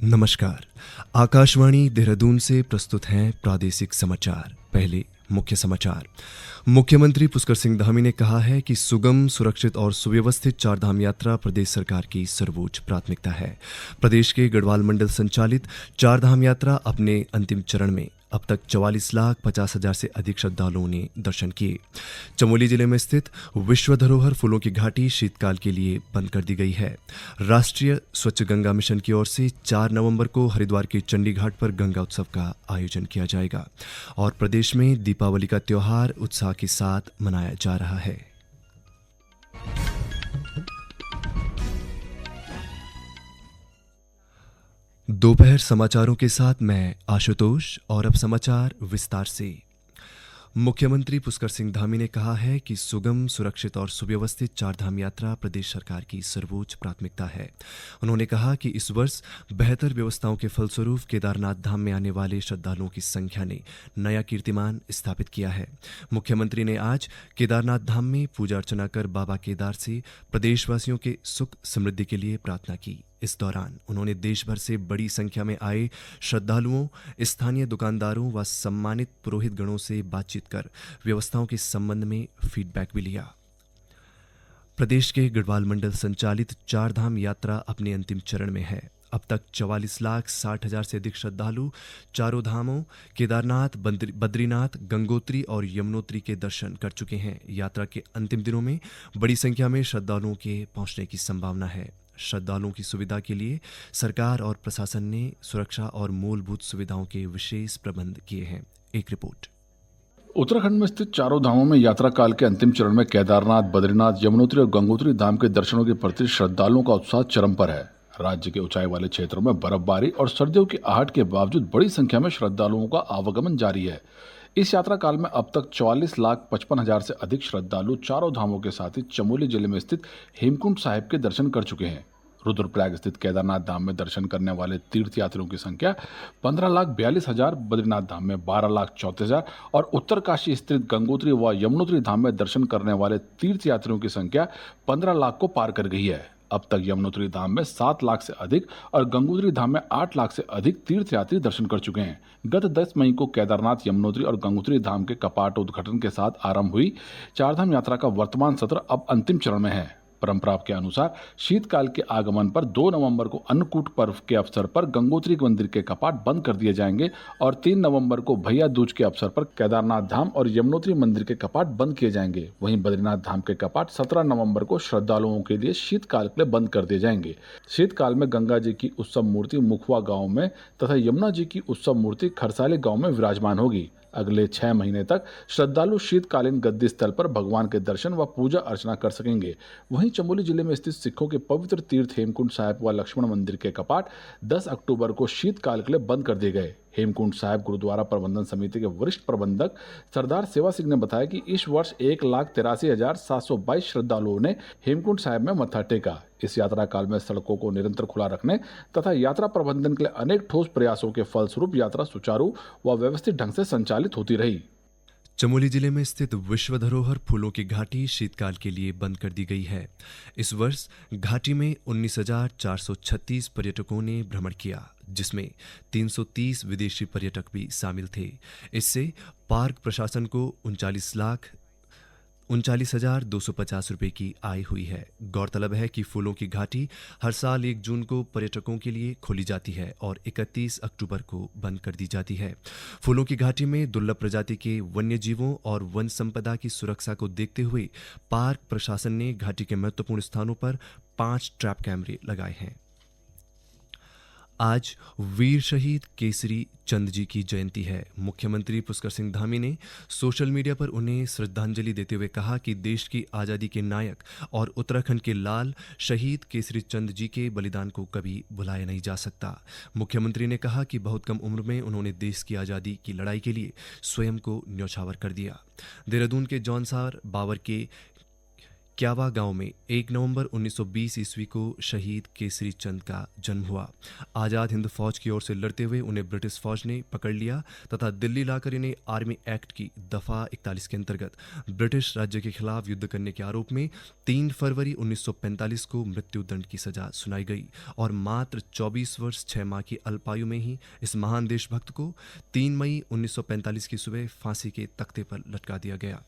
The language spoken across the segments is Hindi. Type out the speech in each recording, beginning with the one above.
नमस्कार। आकाशवाणी देहरादून से प्रस्तुत हैं प्रादेशिक समाचार। पहले मुख्य समाचार। मुख्यमंत्री पुष्कर सिंह धामी ने कहा है कि सुगम, सुरक्षित और सुव्यवस्थित चारधाम यात्रा प्रदेश सरकार की सर्वोच्च प्राथमिकता है। प्रदेश के गढ़वाल मंडल संचालित चारधाम यात्रा अपने अंतिम चरण में अब तक 44,50,000 से अधिक श्रद्धालुओं ने दर्शन किए। चमोली जिले में स्थित विश्व धरोहर फूलों की घाटी शीतकाल के लिए बंद कर दी गई है। राष्ट्रीय स्वच्छ गंगा मिशन की ओर से 4 नवंबर को हरिद्वार के चंडी घाट पर गंगा उत्सव का आयोजन किया जाएगा और प्रदेश में दीपावली का त्योहार उत्साह के साथ मनाया जा रहा है। दोपहर समाचारों के साथ मैं आशुतोष और अब समाचार विस्तार से। मुख्यमंत्री पुष्कर सिंह धामी ने कहा है कि सुगम, सुरक्षित और सुव्यवस्थित चारधाम यात्रा प्रदेश सरकार की सर्वोच्च प्राथमिकता है। उन्होंने कहा कि इस वर्ष बेहतर व्यवस्थाओं के फलस्वरूप केदारनाथ धाम में आने वाले श्रद्धालुओं की संख्या ने नया कीर्तिमान स्थापित किया है। मुख्यमंत्री ने आज केदारनाथ धाम में पूजा अर्चना कर बाबा केदार से प्रदेशवासियों के सुख समृद्धि के लिए प्रार्थना की। इस दौरान उन्होंने देश भर से बड़ी संख्या में आए श्रद्धालुओं, स्थानीय दुकानदारों व सम्मानित पुरोहित गणों से बातचीत कर व्यवस्थाओं के संबंध में फीडबैक भी लिया। प्रदेश के गढ़वाल मंडल संचालित चारधाम यात्रा अपने अंतिम चरण में है। अब तक 44,60,000 से अधिक श्रद्धालु चारों धामों केदारनाथ, बद्रीनाथ, गंगोत्री और यमुनोत्री के दर्शन कर चुके हैं। यात्रा के अंतिम दिनों में बड़ी संख्या में श्रद्धालुओं के पहुंचने की संभावना है। श्रद्धालुओं की सुविधा के लिए सरकार और प्रशासन ने सुरक्षा और मूलभूत सुविधाओं के विशेष प्रबंध किए हैं। एक रिपोर्ट। उत्तराखंड में स्थित चारों धामों में यात्रा काल के अंतिम चरण में केदारनाथ, बद्रीनाथ, यमुनोत्री और गंगोत्री धाम के दर्शनों के प्रति श्रद्धालुओं का उत्साह चरम पर है। राज्य के ऊंचाई वाले क्षेत्रों में बर्फबारी और सर्दियों की आहट के बावजूद बड़ी संख्या में श्रद्धालुओं का आवागमन जारी है। इस यात्रा काल में अब तक 44,55,000 से अधिक श्रद्धालु चारों धामों के साथ ही चमोली जिले में स्थित हेमकुंड साहिब के दर्शन कर चुके हैं। रुद्रप्रयाग स्थित केदारनाथ धाम में दर्शन करने वाले तीर्थयात्रियों की संख्या 15,42,000, बद्रीनाथ धाम में 12,34,000 और उत्तरकाशी स्थित गंगोत्री व यमुनोत्री धाम में दर्शन करने वाले तीर्थयात्रियों की संख्या 15 लाख को पार कर गई है। अब तक यमुनोत्री धाम में 7 लाख से अधिक और गंगोत्री धाम में 8 लाख से अधिक तीर्थयात्री दर्शन कर चुके हैं। गत 10 मई को केदारनाथ, यमुनोत्री और गंगोत्री धाम के कपाट उद्घाटन के साथ आरंभ हुई चारधाम यात्रा का वर्तमान सत्र अब अंतिम चरण में है। परंपरा के अनुसार शीतकाल के आगमन पर 2 नवंबर को अन्नकूट पर्व के अवसर पर गंगोत्री मंदिर के कपाट बंद कर दिए जाएंगे और 3 नवंबर को भैया दूज के अवसर पर केदारनाथ धाम और यमुनोत्री मंदिर के कपाट बंद किए जाएंगे। वहीं बद्रीनाथ धाम के कपाट 17 नवंबर को श्रद्धालुओं के लिए शीतकाल के लिए बंद कर दिए जाएंगे। शीतकाल में गंगा जी की उत्सव मूर्ति मुखवा गाँव में तथा यमुना जी की उत्सव मूर्ति खरसाली गाँव में विराजमान होगी। अगले 6 महीने तक श्रद्धालु शीतकालीन गद्दी स्थल पर भगवान के दर्शन व पूजा अर्चना कर सकेंगे। वहीं चमोली जिले में स्थित सिखों के पवित्र तीर्थ हेमकुंड साहिब व लक्ष्मण मंदिर के कपाट 10 अक्टूबर को शीतकाल के लिए बंद कर दिए गए। हेमकुंड साहिब गुरुद्वारा प्रबंधन समिति के वरिष्ठ प्रबंधक सरदार सेवा सिंह ने बताया कि इस वर्ष 1,83,722 श्रद्धालुओं ने हेमकुंड साहिब में मत्था टेका। इस यात्रा काल में सड़कों को निरंतर खुला रखने तथा यात्रा प्रबंधन के लिए अनेक ठोस प्रयासों के फलस्वरूप यात्रा सुचारू व व्यवस्थित ढंग से संचालित होती रही। चमोली जिले में स्थित विश्व धरोहर फूलों की घाटी शीतकाल के लिए बंद कर दी गई है। इस वर्ष घाटी में 19,436 पर्यटकों ने भ्रमण किया, जिसमें 330 विदेशी पर्यटक भी शामिल थे। इससे पार्क प्रशासन को 39,250 रुपये की आय हुई है। गौरतलब है कि फूलों की घाटी हर साल 1 जून को पर्यटकों के लिए खोली जाती है और 31 अक्टूबर को बंद कर दी जाती है। फूलों की घाटी में दुर्लभ प्रजाति के वन्य जीवों और वन संपदा की सुरक्षा को देखते हुए पार्क प्रशासन ने घाटी के महत्वपूर्ण स्थानों पर 5 ट्रैप कैमरे लगाए हैं। आज वीर शहीद केसरी चंद जी की जयंती है। मुख्यमंत्री पुष्कर सिंह धामी ने सोशल मीडिया पर उन्हें श्रद्धांजलि देते हुए कहा कि देश की आज़ादी के नायक और उत्तराखंड के लाल शहीद केसरी चंद जी के बलिदान को कभी भुलाया नहीं जा सकता। मुख्यमंत्री ने कहा कि बहुत कम उम्र में उन्होंने देश की आज़ादी की लड़ाई के लिए स्वयं को न्यौछावर कर दिया। देहरादून के जौनसार बावर के क्यावा गांव में 1 नवंबर 1920 ईस्वी को शहीद केसरी चंद का जन्म हुआ। आज़ाद हिंद फौज की ओर से लड़ते हुए उन्हें ब्रिटिश फौज ने पकड़ लिया तथा दिल्ली लाकर इन्हें आर्मी एक्ट की दफ़ा 41 के अंतर्गत ब्रिटिश राज्य के खिलाफ युद्ध करने के आरोप में 3 फरवरी 1945 को मृत्युदंड की सजा सुनाई गई और मात्र 24 वर्ष 6 माह की अल्पायु में ही इस महान देशभक्त को 3 मई 1945 की सुबह फांसी के तख्ते पर लटका दिया गया।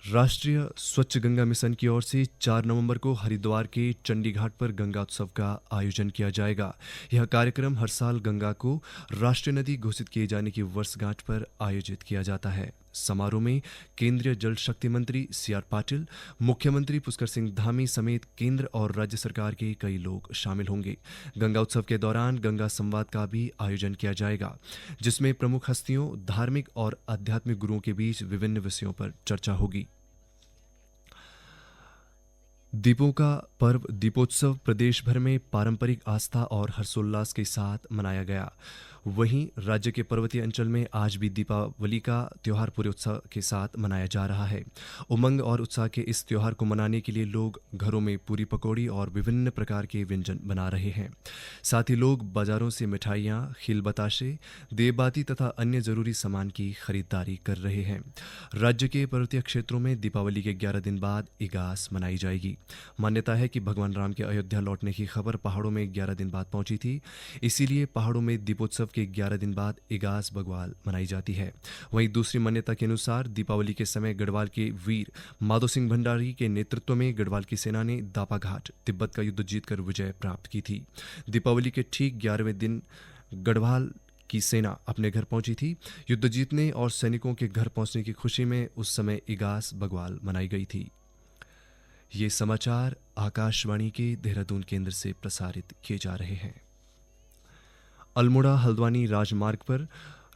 राष्ट्रीय स्वच्छ गंगा मिशन की ओर से 4 नवंबर को हरिद्वार के चंडी घाट पर गंगा उत्सव का आयोजन किया जाएगा। यह कार्यक्रम हर साल गंगा को राष्ट्रीय नदी घोषित किए जाने की वर्षगांठ पर आयोजित किया जाता है। समारोह में केंद्रीय जल शक्ति मंत्री सी.आर. पाटिल, मुख्यमंत्री पुष्कर सिंह धामी समेत केंद्र और राज्य सरकार के कई लोग शामिल होंगे। गंगा उत्सव के दौरान गंगा संवाद का भी आयोजन किया जाएगा, जिसमें प्रमुख हस्तियों, धार्मिक और आध्यात्मिक गुरुओं के बीच विभिन्न विषयों पर चर्चा होगी। दीपों का पर्व दीपोत्सव प्रदेश भर में पारंपरिक आस्था और हर्षोल्लास के साथ मनाया गया। वहीं राज्य के पर्वतीय अंचल में आज भी दीपावली का त्यौहार पूरे उत्साह के साथ मनाया जा रहा है। उमंग और उत्साह के इस त्यौहार को मनाने के लिए लोग घरों में पूरी पकौड़ी और विभिन्न प्रकार के व्यंजन बना रहे हैं। साथ ही लोग बाजारों से मिठाइयाँ, खिल बताशे, देवबाती तथा अन्य जरूरी सामान की खरीदारी कर रहे हैं। राज्य के पर्वतीय क्षेत्रों में दीपावली के 11 दिन बाद इगास मनाई जाएगी। मान्यता है कि भगवान राम के अयोध्या लौटने की खबर पहाड़ों में 11 दिन बाद पहुंची थी, इसीलिए पहाड़ों में दीपोत्सव के 11 दिन बाद इगास बग्वाल मनाई जाती है। वहीं दूसरी मान्यता के अनुसार दीपावली के समय गढ़वाल के वीर माधो सिंह भंडारी के नेतृत्व में गढ़वाल की सेना ने दापा घाट तिब्बत का युद्ध जीतकर विजय प्राप्त की थी। दीपावली के ठीक 11वें दिन गढ़वाल की सेना अपने घर पहुंची थी। युद्ध जीतने और सैनिकों के घर पहुंचने की खुशी में उस समय इगास बग्वाल मनाई गई थी। ये समाचार आकाशवाणी के देहरादून केंद्र से प्रसारित किए जा रहे हैं। अल्मोड़ा हल्द्वानी राजमार्ग पर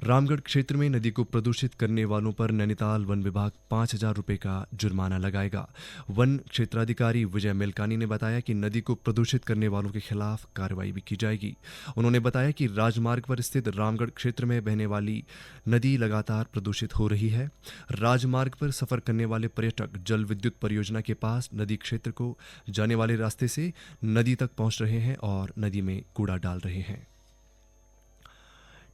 रामगढ़ क्षेत्र में नदी को प्रदूषित करने वालों पर नैनीताल वन विभाग 5,000 रुपये का जुर्माना लगाएगा। वन क्षेत्राधिकारी विजय मेलकानी ने बताया कि नदी को प्रदूषित करने वालों के खिलाफ कार्रवाई भी की जाएगी। उन्होंने बताया कि राजमार्ग पर स्थित रामगढ़ क्षेत्र में बहने वाली नदी लगातार प्रदूषित हो रही है। राजमार्ग पर सफर करने वाले पर्यटक जल विद्युत परियोजना के पास नदी क्षेत्र को जाने वाले रास्ते से नदी तक पहुंच रहे हैं और नदी में कूड़ा डाल रहे हैं।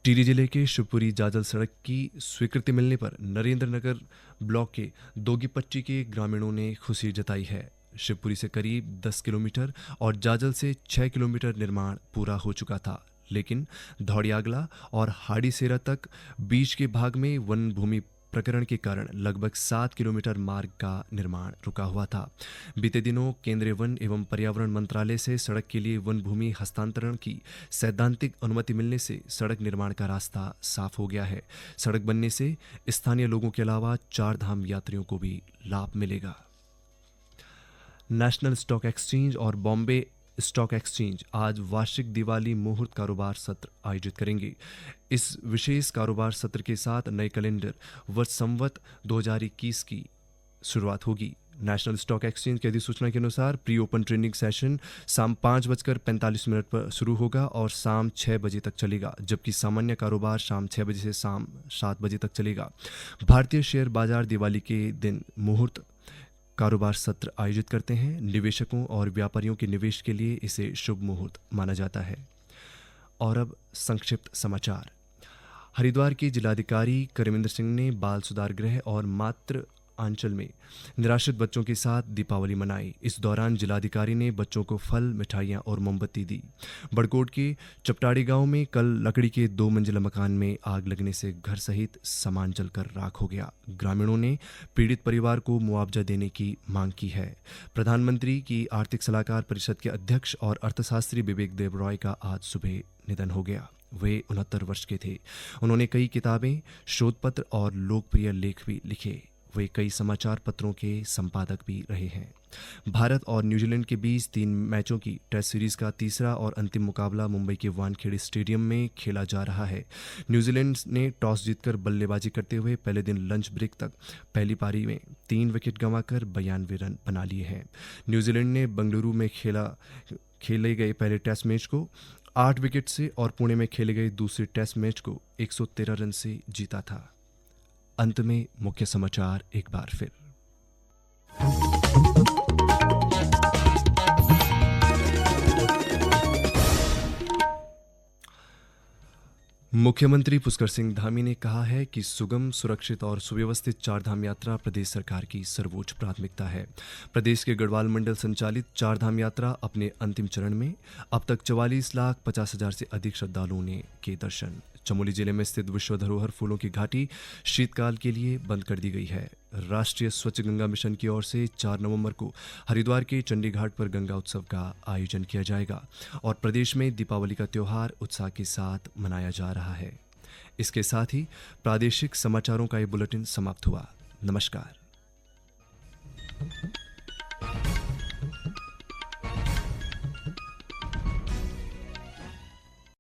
टिहरी जिले के शिवपुरी जाजल सड़क की स्वीकृति मिलने पर नरेंद्र नगर ब्लॉक के दोगीपट्टी के ग्रामीणों ने खुशी जताई है। शिवपुरी से करीब 10 किलोमीटर और जाजल से 6 किलोमीटर निर्माण पूरा हो चुका था, लेकिन धौड़ियागला और हाड़ीसेरा तक बीच के भाग में वन भूमि प्रकरण के कारण लगभग 7 किलोमीटर मार्ग का निर्माण रुका हुआ था। बीते दिनों केंद्रीय वन एवं पर्यावरण मंत्रालय से सड़क के लिए वन भूमि हस्तांतरण की सैद्धांतिक अनुमति मिलने से सड़क निर्माण का रास्ता साफ हो गया है। सड़क बनने से स्थानीय लोगों के अलावा 4 धाम यात्रियों को भी लाभ मिलेगा। नेशनल स्टॉक एक्सचेंज और बॉम्बे स्टॉक एक्सचेंज आज वार्षिक दिवाली मुहूर्त कारोबार सत्र आयोजित करेंगे। इस विशेष कारोबार सत्र के साथ नए कैलेंडर वर्ष संवत 2021 की शुरुआत होगी। नेशनल स्टॉक एक्सचेंज की अधिसूचना के अनुसार प्री ओपन ट्रेडिंग सेशन शाम 5:45 पर शुरू होगा और शाम 6 बजे तक चलेगा, जबकि सामान्य कारोबार शाम 6 बजे से शाम 7 बजे तक चलेगा। भारतीय शेयर बाजार दिवाली के दिन मुहूर्त कारोबार सत्र आयोजित करते हैं। निवेशकों और व्यापारियों के निवेश के लिए इसे शुभ मुहूर्त माना जाता है। और अब संक्षिप्त समाचार। हरिद्वार के जिलाधिकारी करमिंदर सिंह ने बाल सुधार गृह और मातृ आंचल में निराश्रित बच्चों के साथ दीपावली मनाई। इस दौरान जिलाधिकारी ने बच्चों को फल, मिठाइयां और मोमबत्ती दी। बड़कोट के चपटाड़ी गांव में कल लकड़ी के 2 मंजिला मकान में आग लगने से घर सहित सामान जलकर राख हो गया। ग्रामीणों ने पीड़ित परिवार को मुआवजा देने की मांग की है। प्रधानमंत्री की आर्थिक सलाहकार परिषद के अध्यक्ष और अर्थशास्त्री विवेक देब रॉय का आज सुबह निधन हो गया। वे 69 वर्ष के थे। उन्होंने कई किताबें, शोध पत्र और लोकप्रिय लेख भी लिखे। वे कई समाचार पत्रों के संपादक भी रहे हैं। भारत और न्यूजीलैंड के बीच 3 मैचों की टेस्ट सीरीज का तीसरा और अंतिम मुकाबला मुंबई के वानखेड़े स्टेडियम में खेला जा रहा है। न्यूजीलैंड ने टॉस जीतकर बल्लेबाजी करते हुए पहले दिन लंच ब्रेक तक पहली पारी में 3 विकेट गंवाकर 92 रन बना लिए हैं। न्यूजीलैंड ने बेंगलुरु में खेले गए पहले टेस्ट मैच को 8 विकेट से और पुणे में खेले गए दूसरे टेस्ट मैच को 113 रन से जीता था। अंत में मुख्य समाचार एक बार फिर। मुख्यमंत्री पुष्कर सिंह धामी ने कहा है कि सुगम, सुरक्षित और सुव्यवस्थित चारधाम यात्रा प्रदेश सरकार की सर्वोच्च प्राथमिकता है। प्रदेश के गढ़वाल मंडल संचालित चारधाम यात्रा अपने अंतिम चरण में अब तक 44,50,000 से अधिक श्रद्धालुओं ने किए दर्शन। चमोली जिले में स्थित विश्व धरोहर फूलों की घाटी शीतकाल के लिए बंद कर दी गई है। राष्ट्रीय स्वच्छ गंगा मिशन की ओर से 4 नवंबर को हरिद्वार के चंडी घाट पर गंगा उत्सव का आयोजन किया जाएगा और प्रदेश में दीपावली का त्यौहार उत्साह के साथ मनाया जा रहा है। इसके साथ ही प्रादेशिक समाचारों का ये बुलेटिन समाप्त हुआ। नमस्कार।